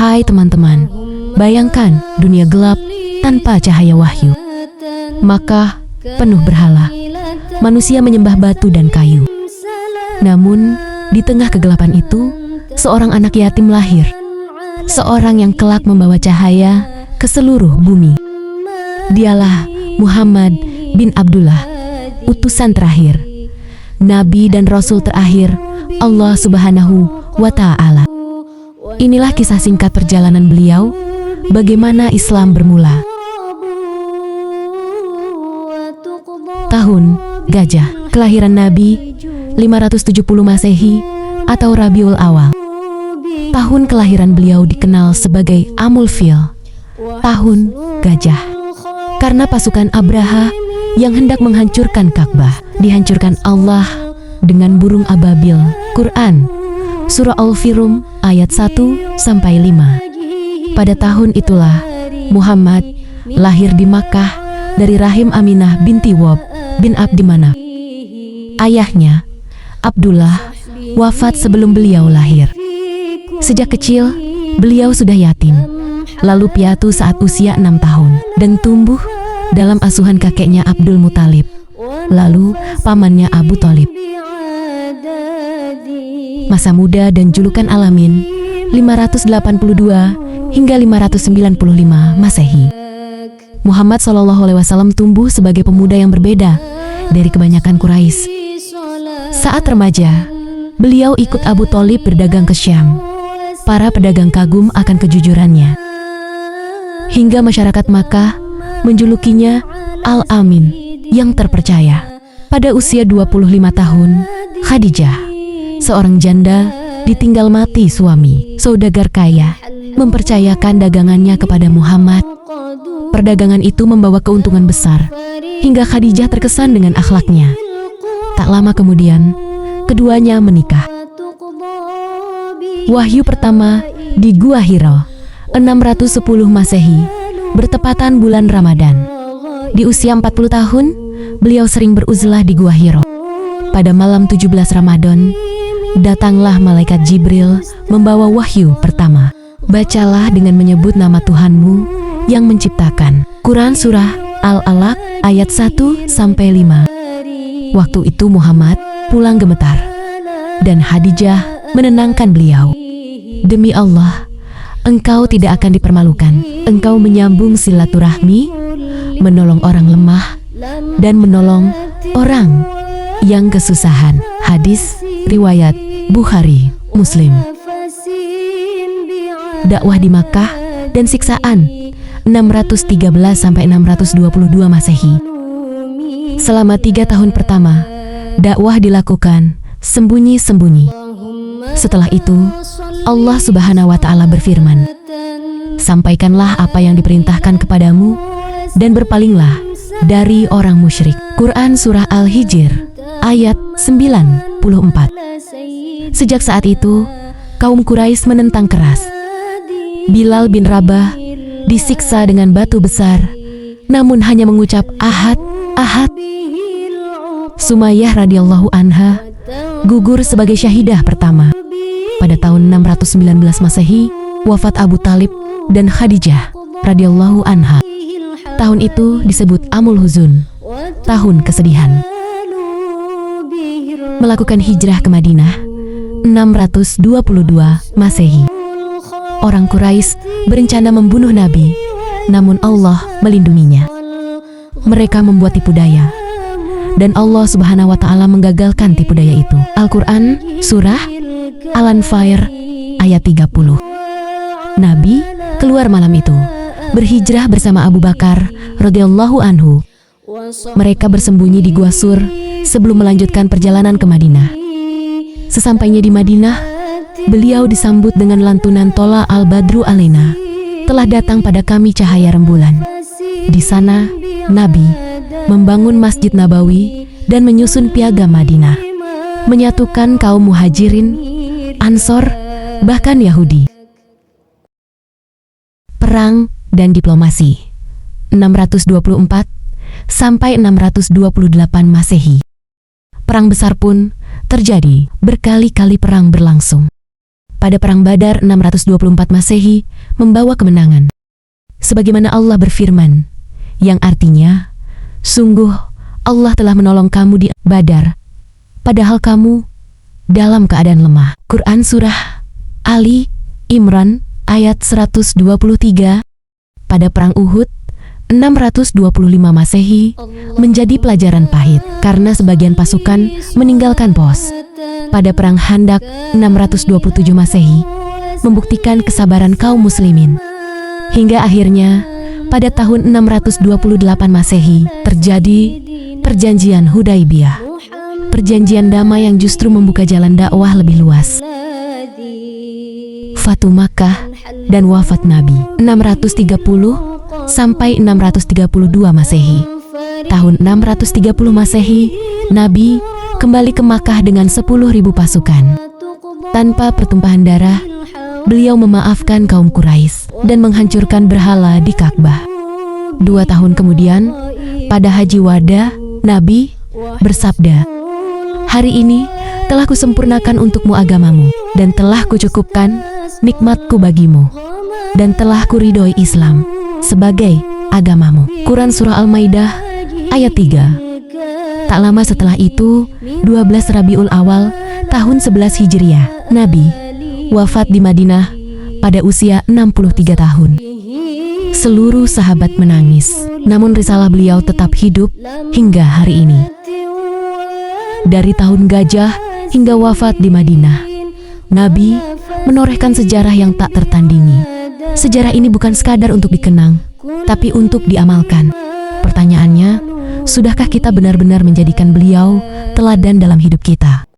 Hai teman-teman, bayangkan dunia gelap tanpa cahaya wahyu. Maka penuh berhala, manusia menyembah batu dan kayu. Namun di tengah kegelapan itu, seorang anak yatim lahir, seorang yang kelak membawa cahaya ke seluruh bumi. Dialah Muhammad bin Abdullah, utusan terakhir, Nabi dan Rasul terakhir Allah Subhanahu wa Ta'ala. Inilah kisah singkat perjalanan beliau, bagaimana Islam bermula. Tahun Gajah, kelahiran Nabi 570 Masehi atau Rabiul Awal. Tahun kelahiran beliau dikenal sebagai Amul Fil, tahun gajah, karena pasukan Abraha yang hendak menghancurkan Ka'bah dihancurkan Allah dengan burung ababil. Quran Surah Al-Firum ayat 1-5. Pada tahun itulah Muhammad lahir di Makkah dari rahim Aminah binti Wahb bin Abdi Manaf. Ayahnya, Abdullah, wafat sebelum beliau lahir. Sejak kecil, beliau sudah yatim, lalu piatu saat usia 6 tahun, dan tumbuh dalam asuhan kakeknya Abdul Muthalib, lalu pamannya Abu Thalib. Masa muda dan julukan Alamin 582 hingga 595 Masehi. Muhammad SAW tumbuh sebagai pemuda yang berbeda dari kebanyakan Quraisy. Saat remaja, beliau ikut Abu Thalib berdagang ke Syam. Para pedagang kagum akan kejujurannya, hingga masyarakat Makkah menjulukinya Al-Amin, yang terpercaya. Pada usia 25 tahun, Khadijah, seorang janda ditinggal mati suami, saudagar kaya, mempercayakan dagangannya kepada Muhammad. Perdagangan itu membawa keuntungan besar, hingga Khadijah terkesan dengan akhlaknya. Tak lama kemudian, keduanya menikah. Wahyu pertama di Gua Hira, 610 Masehi, bertepatan bulan Ramadan. Di usia 40 tahun, beliau sering beruzlah di Gua Hira. Pada malam 17 Ramadan, datanglah malaikat Jibril membawa wahyu pertama. Bacalah dengan menyebut nama Tuhanmu yang menciptakan. Quran Surah Al-Alaq ayat 1-5. Waktu itu Muhammad pulang gemetar, dan Khadijah menenangkan beliau. Demi Allah, engkau tidak akan dipermalukan. Engkau menyambung silaturahmi, menolong orang lemah, dan menolong orang yang kesusahan. Hadis riwayat Bukhari, Muslim. Dakwah di Makkah dan siksaan 613-622 Masehi. Selama 3 tahun pertama, dakwah dilakukan sembunyi-sembunyi. Setelah itu, Allah Subhanahu wa Ta'ala berfirman, "Sampaikanlah apa yang diperintahkan kepadamu dan berpalinglah dari orang musyrik." Quran Surah Al-Hijr ayat 94. Sejak saat itu, kaum Quraisy menentang keras. Bilal bin Rabah disiksa dengan batu besar, namun hanya mengucap Ahad, Ahad. Sumayyah radhiyallahu anha gugur sebagai syahidah pertama. Pada tahun 619 Masehi, wafat Abu Thalib dan Khadijah radhiyallahu anha. Tahun itu disebut Amul Huzun, tahun kesedihan. Melakukan hijrah ke Madinah 622 Masehi. Orang Quraisy berencana membunuh Nabi, namun Allah melindunginya. Mereka membuat tipu daya, dan Allah Subhanahu wa Ta'ala menggagalkan tipu daya itu. Al-Quran Surah Al-Anfal ayat 30. Nabi keluar malam itu, berhijrah bersama Abu Bakar radhiyallahu anhu. Mereka bersembunyi di Gua Sur sebelum melanjutkan perjalanan ke Madinah. Sesampainya di Madinah, beliau disambut dengan lantunan Tola al-Badru alaina, telah datang pada kami cahaya rembulan. Di sana, Nabi membangun Masjid Nabawi dan menyusun piagam Madinah, menyatukan kaum Muhajirin, Ansor, bahkan Yahudi. Perang dan diplomasi 624 sampai 628 Masehi. Perang besar pun terjadi, berkali-kali perang berlangsung. pada Perang Badar 624 Masehi membawa kemenangan. Sebagaimana Allah berfirman, yang artinya, sungguh Allah telah menolong kamu di Badar, padahal kamu dalam keadaan lemah. Quran Surah Ali Imran ayat 123. Pada Perang Uhud 625 Masehi menjadi pelajaran pahit karena sebagian pasukan meninggalkan pos. Pada Perang Khandaq 627 Masehi membuktikan kesabaran kaum muslimin. Hingga akhirnya pada tahun 628 Masehi terjadi Perjanjian Hudaibiyah. Perjanjian damai yang justru membuka jalan dakwah lebih luas. Fatu Makkah dan wafat Nabi 630 sampai 632 Masehi. Tahun 630 Masehi, Nabi kembali ke Makkah dengan 10.000 pasukan. Tanpa pertumpahan darah, beliau memaafkan kaum Quraisy dan menghancurkan berhala di Ka'bah. 2 tahun kemudian, pada Haji Wada, Nabi bersabda, "Hari ini telah kusempurnakan untukmu agamamu, dan telah kucukupkan nikmatku bagimu, dan telah kuridhoi Islam sebagai agamamu." Quran Surah Al-Maidah ayat 3. Tak lama setelah itu, 12 Rabiul Awal tahun 11 Hijriah, Nabi wafat di Madinah pada usia 63 tahun. Seluruh sahabat menangis, namun risalah beliau tetap hidup hingga hari ini. Dari tahun gajah hingga wafat di Madinah, Nabi menorehkan sejarah yang tak tertandingi. Sejarah ini bukan sekadar untuk dikenang, tapi untuk diamalkan. Pertanyaannya, sudahkah kita benar-benar menjadikan beliau teladan dalam hidup kita?